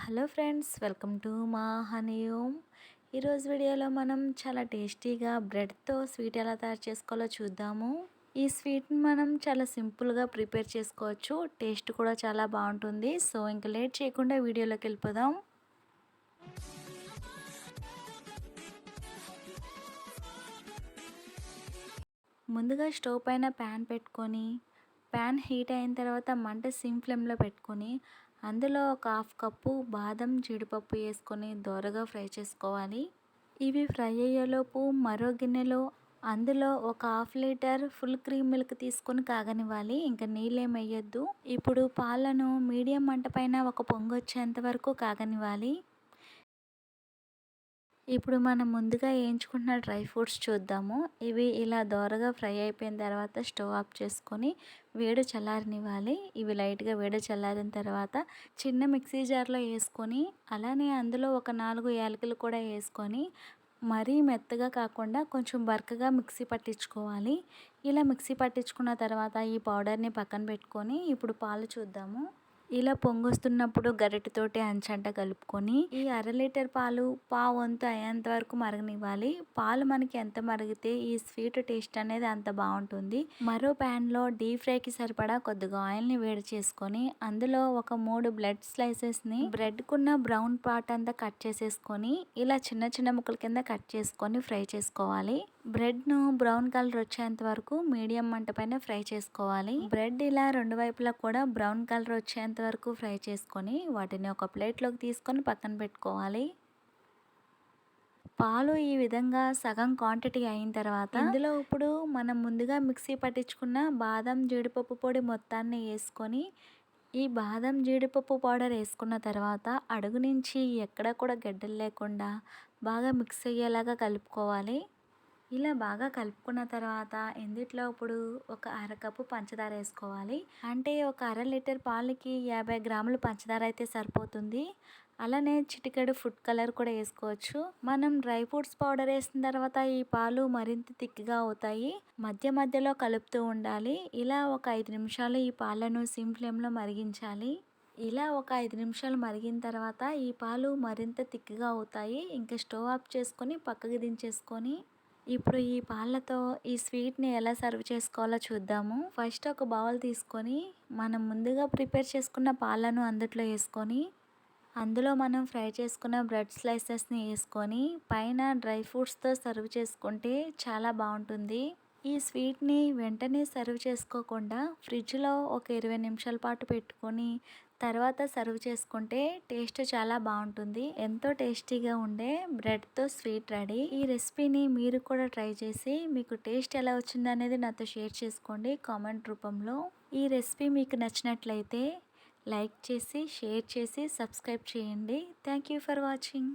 Hello friends, welcome to మా honey home. ఈరోజు వీడియోలో మనం చాలా టేస్టీగా బ్రెడ్తో స్వీట్ ఎలా తయారు చేసుకోవాలో చూద్దాము. ఈ స్వీట్ని మనం చాలా సింపుల్గా ప్రిపేర్ చేసుకోవచ్చు, టేస్ట్ కూడా చాలా బాగుంటుంది. సో ఇంకా లేట్ చేయకుండా వీడియోలోకి వెళ్ళిపోదాం. ముందుగా స్టవ్ పైన ప్యాన్ పెట్టుకొని, ప్యాన్ హీట్ అయిన తర్వాత మంట సిమ్ ఫ్లేమ్లో పెట్టుకొని, అందులో ఒక హాఫ్ కప్పు బాదం జీడిపప్పు వేసుకొని దోరగా ఫ్రై చేసుకోవాలి. ఇవి ఫ్రై అయ్యేలోపు మరో గిన్నెలో అందులో ఒక half litre full cream milk తీసుకొని కాగనివ్వాలి. ఇంకా నీళ్ళు ఏమి వేయొద్దు. ఇప్పుడు పాలను మీడియం మంట పైన ఒక పొంగు వచ్చేంత వరకు కాగనివ్వాలి. ఇప్పుడు మనం ముందుగా వేయించుకుంటున్న డ్రై ఫ్రూట్స్ చూద్దాము. ఇవి ఇలా దోరగా ఫ్రై అయిపోయిన తర్వాత స్టవ్ ఆఫ్ చేసుకొని వేడి చల్లారనివ్వాలి. ఇవి లైట్గా వేడి చల్లారిన తర్వాత చిన్న మిక్సీ జార్లో వేసుకొని, అలానే అందులో ఒక 4 యాలకులు కూడా వేసుకొని, మరీ మెత్తగా కాకుండా కొంచెం బరకగా మిక్సీ పట్టించుకోవాలి. ఇలా మిక్సీ పట్టించుకున్న తర్వాత ఈ పౌడర్ని పక్కన పెట్టుకొని ఇప్పుడు పాలు చూద్దాము. ఇలా పొంగొస్తున్నప్పుడు గరిటెతోటి అంచంట కలుపుకొని ఈ అర లీటర్ పాలు పావంతు అయ్యేంత వరకు మరగనివ్వాలి. పాలు మనకి ఎంత మరిగితే ఈ స్వీట్ టేస్ట్ అనేది అంత బాగుంటుంది. మరో ప్యాన్లో డీప్ ఫ్రైకి సరిపడా కొద్దిగా ఆయిల్ని వేడి చేసుకొని, అందులో ఒక 3 బ్రెడ్ స్లైసెస్ని బ్రెడ్కున్న బ్రౌన్ పార్ట్ అంతా కట్ చేసేసుకొని ఇలా చిన్న చిన్న ముక్కల కింద కట్ చేసుకొని ఫ్రై చేసుకోవాలి. బ్రెడ్ను బ్రౌన్ కలర్ వచ్చేంత వరకు మీడియం మంట పైన ఫ్రై చేసుకోవాలి. బ్రెడ్ ఇలా రెండు వైపులా కూడా బ్రౌన్ కలర్ వచ్చేంత వరకు ఫ్రై చేసుకొని వాటిని ఒక ప్లేట్లోకి తీసుకొని పక్కన పెట్టుకోవాలి. పాలు ఈ విధంగా సగం క్వాంటిటీ అయిన తర్వాత ఇందులో ఇప్పుడు మనం ముందుగా మిక్సీ పట్టించుకున్న బాదం జీడిపప్పు పొడి మొత్తాన్ని వేసుకొని, ఈ బాదం జీడిపప్పు పౌడర్ వేసుకున్న తర్వాత అడుగు నుంచి ఎక్కడా కూడా గడ్డలు లేకుండా బాగా మిక్స్ అయ్యేలాగా కలుపుకోవాలి. ఇలా బాగా కలుపుకున్న తర్వాత ఇందులో ఇప్పుడు ఒక అరకప్పు పంచదార వేసుకోవాలి. అంటే ఒక అర లీటర్ పాలకి 50 గ్రాములు పంచదార అయితే సరిపోతుంది. అలానే చిటికెడు ఫుడ్ కలర్ కూడా వేసుకోవచ్చు. మనం డ్రై ఫ్రూట్స్ పౌడర్ వేసిన తర్వాత ఈ పాలు మరింత తిక్గా అవుతాయి. మధ్య మధ్యలో కలుపుతూ ఉండాలి. ఇలా ఒక 5 నిమిషాలు ఈ పాలను సిమ్ ఫ్లేమ్లో మరిగించాలి. ఇలా ఒక 5 నిమిషాలు మరిగిన తర్వాత ఈ పాలు మరింత తిక్గా అవుతాయి. ఇంకా స్టవ్ ఆఫ్ చేసుకొని పక్కకి దించేసుకొని ఇప్పుడు ఈ పాలతో ఈ స్వీట్ని ఎలా సర్వ్ చేసుకోవాలో చూద్దాము. ఫస్ట్ ఒక బౌల్ తీసుకొని మనం ముందుగా ప్రిపేర్ చేసుకున్న పాలను అందులో వేసుకొని, అందులో మనం ఫ్రై చేసుకున్న బ్రెడ్ స్లైసెస్ని వేసుకొని పైన డ్రై ఫ్రూట్స్తో సర్వ్ చేసుకుంటే చాలా బాగుంటుంది. ఈ స్వీట్ని వెంటనే సర్వ్ చేసుకోకుండా ఫ్రిడ్జ్లో ఒక 20 నిమిషాల పాటు పెట్టుకొని తర్వాత సర్వ్ చేసుకుంటే టేస్ట్ చాలా బాగుంటుంది. ఎంతో టేస్టీగా ఉండే బ్రెడ్తో స్వీట్ రెడీ. ఈ రెసిపీని మీరు కూడా ట్రై చేసి మీకు టేస్ట్ ఎలా వచ్చింది అనేది నాతో షేర్ చేసుకోండి కామెంట్ రూపంలో. ఈ రెసిపీ మీకు నచ్చినట్లయితే లైక్ చేసి, షేర్ చేసి, సబ్స్క్రైబ్ చేయండి. Thank you for watching.